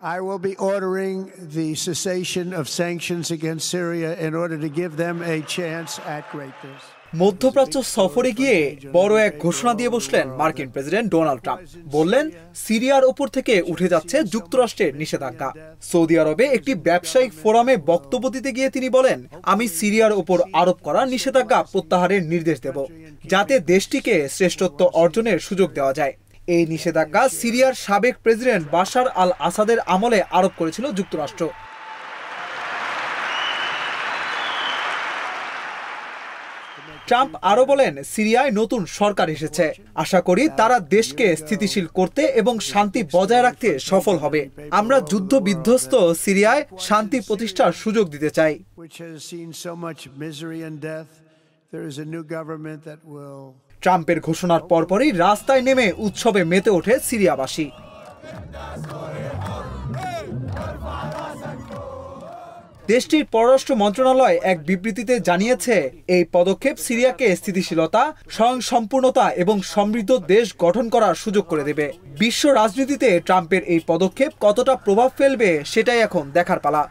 I will be ordering the cessation of sanctions against Syria in order to give them a chance at greatness. মধ্যপ্রাচ্য সফরে গিয়ে বড় এক ঘোষণা দিয়ে বসলেন মার্কিন প্রেসিডেন্ট ডোনাল্ড ট্রাম্প। বললেন, সিরিয়ার ওপর থেকে উঠে যাচ্ছে যুক্তরাষ্ট্রের নিষেধাজ্ঞা। সৌদি আরবে একটি ব্যবসায়িক ফোরামে বক্তব্য দিতে গিয়ে তিনি বলেন, আমি সিরিয়ার ওপর আরোপ করা নিষেধাজ্ঞা প্রত্যাহারের নির্দেশ দেব, যাতে দেশটিকে শ্রেষ্ঠত্ব অর্জনের সুযোগ দেওয়া যায়। এই নিষেধাজ্ঞা সিরিয়ার সাবেক প্রেসিডেন্ট বাশার আল আসাদের আমলে আরোপ করেছিল যুক্তরাষ্ট্র। ট্রাম্প আরো বলেন, সিরিয়ায় নতুন সরকার এসেছে, আশা করি তারা দেশকে স্থিতিশীল করতে এবং শান্তি বজায় রাখতে সফল হবে। আমরা যুদ্ধ বিধ্বস্ত সিরিয়ায় শান্তি প্রতিষ্ঠার সুযোগ দিতে চাই। ট্রাম্পের ঘোষণার পরপরই রাস্তায় নেমে উৎসবে মেতে ওঠে সিরিয়াবাসী। দেশটির পররাষ্ট্র মন্ত্রণালয় এক বিবৃতিতে জানিয়েছে, এই পদক্ষেপ সিরিয়াকে স্থিতিশীলতা, স্বয়ংসম্পূর্ণতা এবং সমৃদ্ধ দেশ গঠন করার সুযোগ করে দেবে। বিশ্ব রাজনীতিতে ট্রাম্পের এই পদক্ষেপ কতটা প্রভাব ফেলবে সেটাই এখন দেখার পালা।